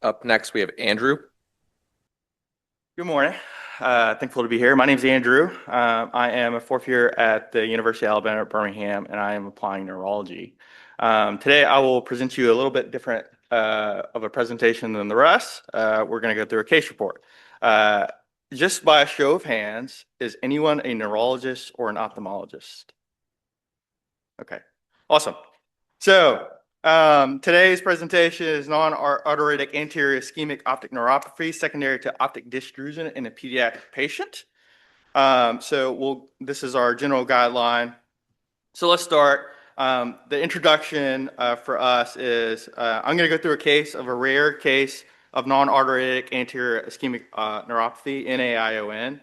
Up next, we have Andrew. Good morning. Thankful to be here. My name is Andrew. I am a fourth year at the University of Alabama at Birmingham, and I am applying neurology. Today, I will present you a little bit different of a presentation than the rest. We're going to go through a case report. Just by a show of hands, is anyone a neurologist or an ophthalmologist? Okay, awesome. So today's presentation is non-arteritic anterior ischemic optic neuropathy secondary to optic disc drusen in a pediatric patient. This is our general guideline. So let's start. The introduction for us is I'm going to go through a case of a rare case of non-arteritic anterior ischemic neuropathy, NAION,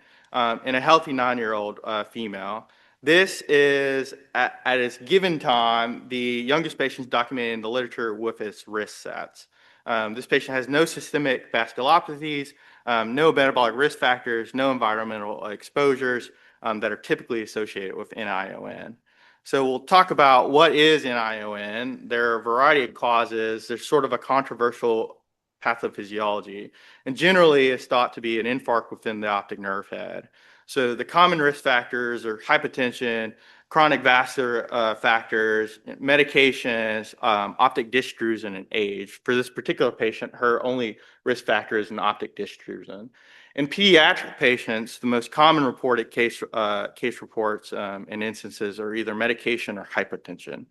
in a healthy 9-year-old female. This is, at its given time, the youngest patient documented in the literature with its risk sets. This patient has no systemic vasculopathies, no metabolic risk factors, no environmental exposures that are typically associated with NION. So we'll talk about what is NION. There are a variety of causes. There's sort of a controversial pathophysiology, and generally it's thought to be an infarct within the optic nerve head. So the common risk factors are hypertension, chronic vascular factors, medications, optic disc drusen, and age. For this particular patient, her only risk factor is an optic disc drusen. In pediatric patients, the most common reported case reports and instances are either medication or hypertension.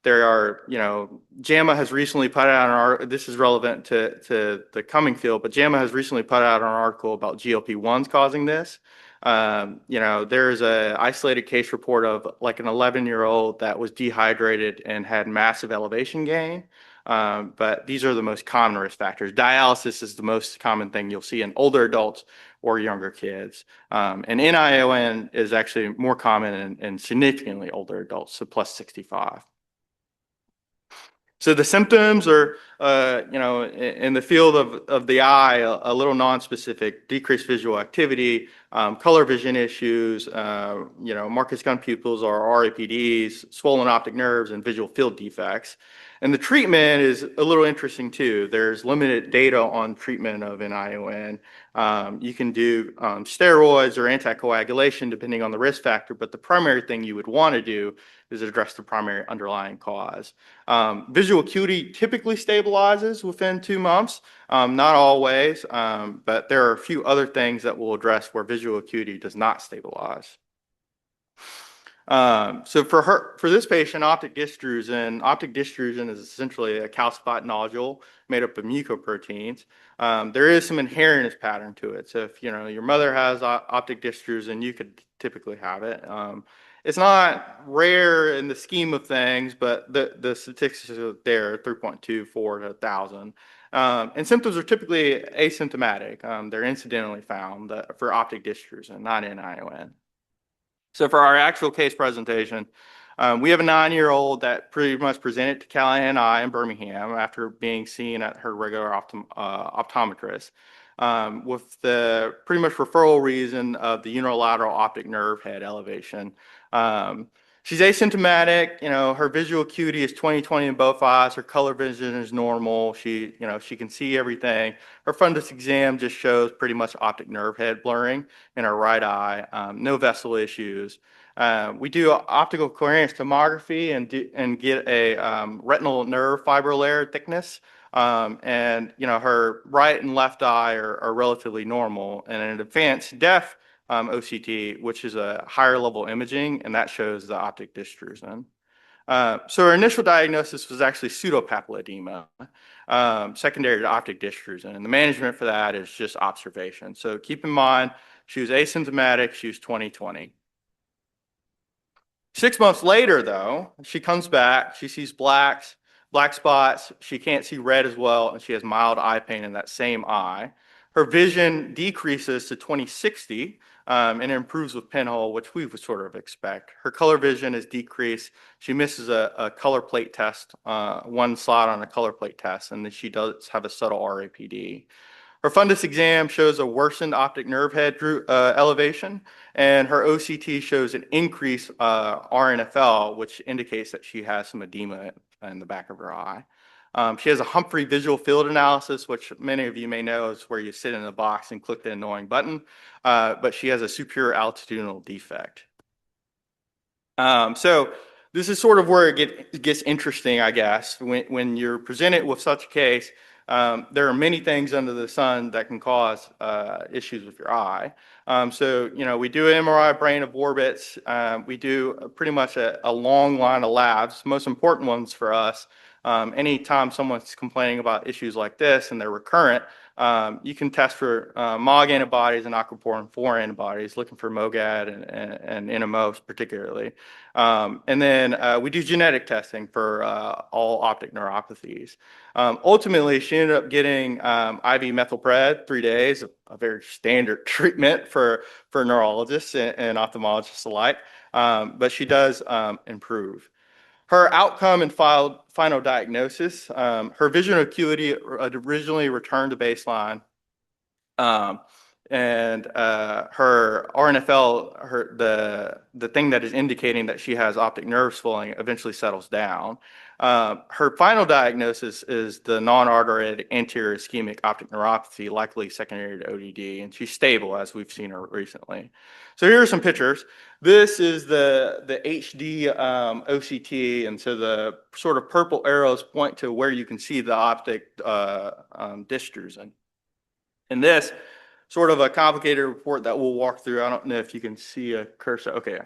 There are, JAMA has recently put out this is relevant to the coming field, but JAMA has recently put out an article about GLP-1s causing this. There's an isolated case report of like an 11-year-old that was dehydrated and had massive elevation gain. But these are the most common risk factors. Dialysis is the most common thing you'll see in older adults or younger kids. And NION is actually more common in significantly older adults, so plus 65. So the symptoms are, in the field of the eye, a little non-specific, decreased visual activity, color vision issues, Marcus gun pupils or RAPDs, swollen optic nerves, and visual field defects. And the treatment is a little interesting too. There's limited data on treatment of NION. You can do steroids or anticoagulation depending on the risk factor, but the primary thing you would want to do is address the primary underlying cause. Visual acuity typically stabilizes within 2 months, not always, but there are a few other things that we'll address where visual acuity does not stabilize. So for this patient, optic disc drusen is essentially a calcified nodule made up of mucoproteins. There is some inheritance pattern to it. So if your mother has optic disc drusen, you could typically have it. It's not rare in the scheme of things, but the statistics are there, 3.24 to 1,000. And symptoms are typically asymptomatic. They're incidentally found for optic disc drusen, not NION. So for our actual case presentation, we have a 9-year-old that pretty much presented to Callahan Eye in Birmingham after being seen at her regular optometrist with the pretty much referral reason of the unilateral optic nerve head elevation. She's asymptomatic. Her visual acuity is 20/20 in both eyes. Her color vision is normal. She can see everything. Her fundus exam just shows pretty much optic nerve head blurring in her right eye. No vessel issues. We do optical coherence tomography and get a retinal nerve fiber layer thickness. Her right and left eye are relatively normal. And an advanced depth OCT, which is a higher level imaging, and that shows the optic disc drusen. So our initial diagnosis was actually pseudopapilledema, secondary to optic disc drusen, and the management for that is just observation. So keep in mind, she was asymptomatic, she was 20/20. 6 months later, though, she comes back, she sees black spots, she can't see red as well, and she has mild eye pain in that same eye. Her vision decreases to 20/60 and improves with pinhole, which we would sort of expect. Her color vision is decreased. She misses a color plate test, one slot on a color plate test, and then she does have a subtle RAPD. Her fundus exam shows a worsened optic nerve head elevation, and her OCT shows an increased RNFL, which indicates that she has some edema in the back of her eye. She has a Humphrey visual field analysis, which many of you may know is where you sit in a box and click the annoying button, but she has a superior altitudinal defect. So this is sort of where it gets interesting, I guess. When you're presented with such a case, there are many things under the sun that can cause issues with your eye. So, we do an MRI brain of orbits. We do pretty much a long line of labs, most important ones for us. Anytime someone's complaining about issues like this and they're recurrent, you can test for MOG antibodies and aquaporin 4 antibodies, looking for MOGAD and NMOs particularly. And then we do genetic testing for all optic neuropathies. Ultimately, she ended up getting IV methylpred 3 days, a very standard treatment for neurologists and ophthalmologists alike. But she does improve. Her outcome and final diagnosis, her vision acuity originally returned to baseline. And her RNFL, the thing that is indicating that she has optic nerve swelling, eventually settles down. Her final diagnosis is the non-arteritic anterior ischemic optic neuropathy, likely secondary to ODD, and she's stable as we've seen her recently. So here are some pictures. This is the HD OCT, and so the sort of purple arrows point to where you can see the optic disc drusen. And this sort of a complicated report that we'll walk through. I don't know if you can see a cursor. Okay.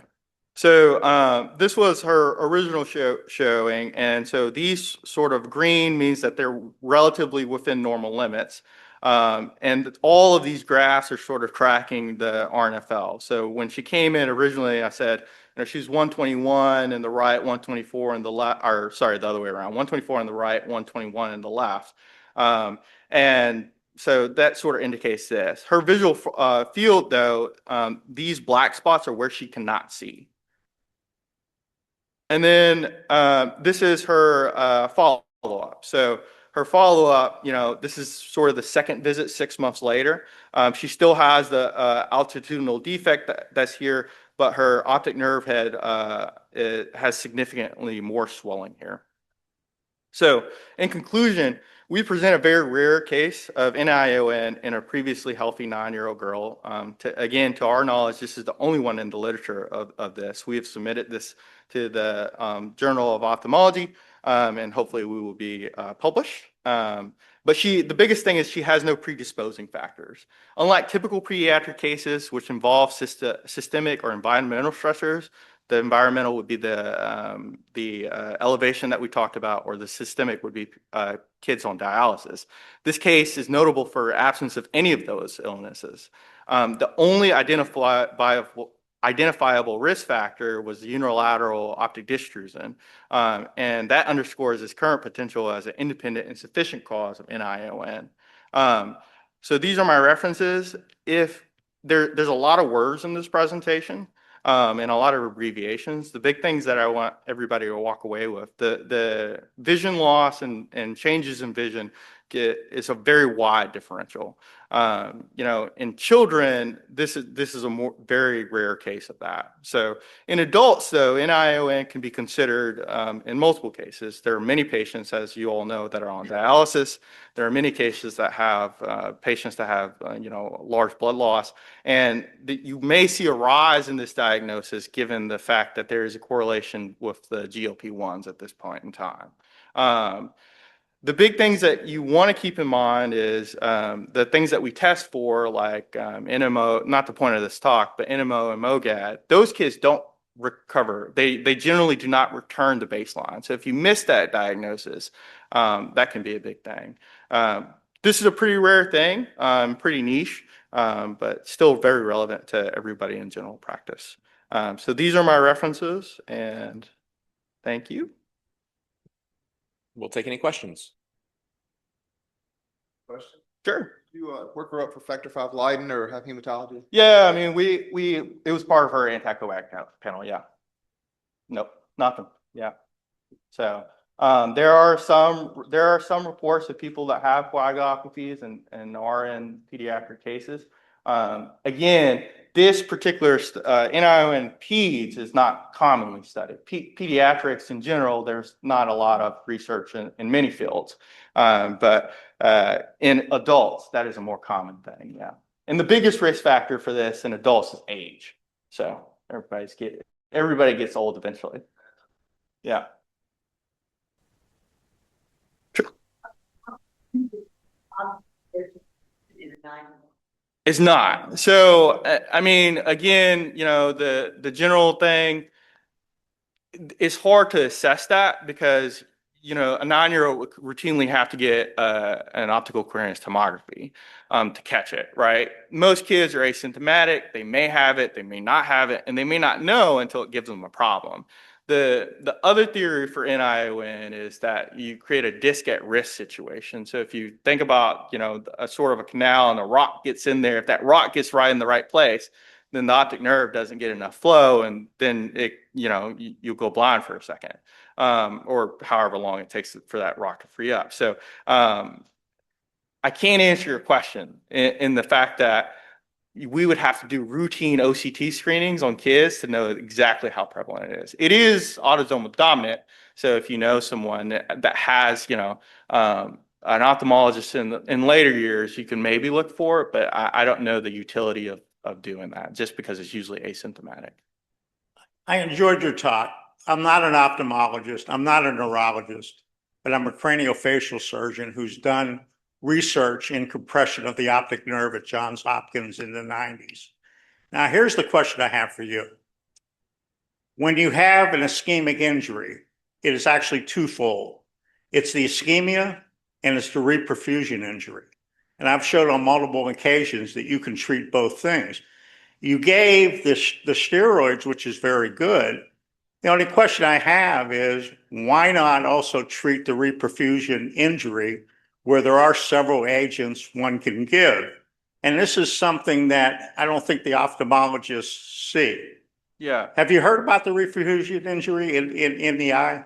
So this was her original showing, and so these sort of green means that they're relatively within normal limits. And all of these graphs are sort of tracking the RNFL. So when she came in originally, I said, she's 121 in the right, 124 in the left, or sorry, the other way around, 124 in the right, 121 in the left. And so that sort of indicates this. Her visual field, though, these black spots are where she cannot see. And then this is her follow-up. So her follow-up, this is sort of the second visit 6 months later. She still has the altitudinal defect that's here, but her optic nerve head has significantly more swelling here. So in conclusion, we present a very rare case of NION in a previously healthy 9-year-old girl. Again, to our knowledge, this is the only one in the literature of this. We have submitted this to the Journal of Ophthalmology, and hopefully we will be published. But the biggest thing is she has no predisposing factors. Unlike typical pediatric cases, which involve systemic or environmental stressors, the environmental would be the elevation that we talked about, or the systemic would be kids on dialysis. This case is notable for absence of any of those illnesses. The only identifiable risk factor was the unilateral optic disc drusen, and that underscores its current potential as an independent and sufficient cause of NION. So these are my references. If there's a lot of words in this presentation, and a lot of abbreviations. The big things that I want everybody to walk away with, the vision loss and changes in vision is a very wide differential. In children, this is a very rare case of that. So in adults, though, NION can be considered in multiple cases. There are many patients, as you all know, that are on dialysis. There are many cases that have patients that have large blood loss, and you may see a rise in this diagnosis given the fact that there is a correlation with the GLP-1s at this point in time. The big things that you want to keep in mind is the things that we test for, like NMO, not the point of this talk, but NMO and MOGAD. Those kids don't recover. They generally do not return to baseline. So if you miss that diagnosis, that can be a big thing. This is a pretty rare thing, pretty niche, but still very relevant to everybody in general practice. So these are my references, and thank you. We'll take any questions. Question? Sure. You work her up for factor V Leiden or have hematology? Yeah, I mean, it was part of her anti-coag panel. Yeah. Nope, nothing. Yeah. So there are some reports of people that have coagulopathies and are in pediatric cases. Again, this particular NIO in peds is not commonly studied. Pediatrics in general, there's not a lot of research in many fields. But in adults, that is a more common thing, yeah. And the biggest risk factor for this in adults is age. So everybody gets old eventually. Yeah. It's not. So, I mean, again, you know, the general thing, it's hard to assess that because, you know, a 9-year-old would routinely have to get an optical coherence tomography to catch it, right? Most kids are asymptomatic. They may have it, they may not have it, and they may not know until it gives them a problem. The other theory for NION is that you create a disc at risk situation. So if you think about, you know, a sort of a canal and a rock gets in there, if that rock gets right in the right place, then the optic nerve doesn't get enough flow, and then you'll go blind for a second, or however long it takes for that rock to free up. So I can't answer your question in the fact that we would have to do routine OCT screenings on kids to know exactly how prevalent it is. It is autosomal dominant. So if you know someone that has, an ophthalmologist in later years, you can maybe look for it, but I don't know the utility of doing that just because it's usually asymptomatic. I enjoyed your talk. I'm not an ophthalmologist. I'm not a neurologist, but I'm a craniofacial surgeon who's done research in compression of the optic nerve at Johns Hopkins in the 90s. Now, here's the question I have for you. When you have an ischemic injury, it is actually twofold. It's the ischemia and it's the reperfusion injury. And I've showed on multiple occasions that you can treat both things. You gave the steroids, which is very good. The only question I have is why not also treat the reperfusion injury where there are several agents one can give? And this is something that I don't think the ophthalmologists see. Yeah. Have you heard about the reperfusion injury in the eye?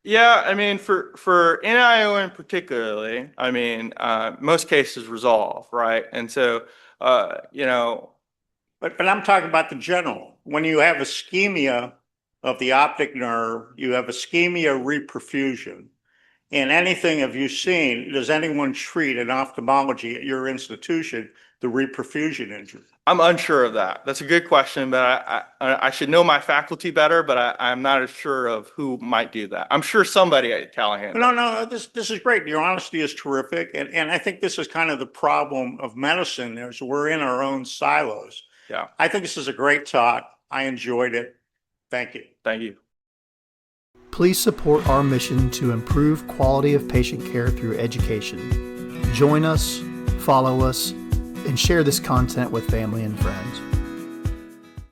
Yeah, I mean, for NION particularly, I mean, most cases resolve, right? And so, But I'm talking about the general. When you have ischemia of the optic nerve, you have ischemia reperfusion. And anything have you seen, does anyone treat in ophthalmology at your institution the reperfusion injury? I'm unsure of that. That's a good question, but I should know my faculty better, but I'm not as sure of who might do that. I'm sure somebody at Callahan. No, this is great. Your honesty is terrific. And I think this is kind of the problem of medicine is we're in our own silos. Yeah. I think this is a great talk. I enjoyed it. Thank you. Thank you. Please support our mission to improve quality of patient care through education. Join us, follow us, and share this content with family and friends.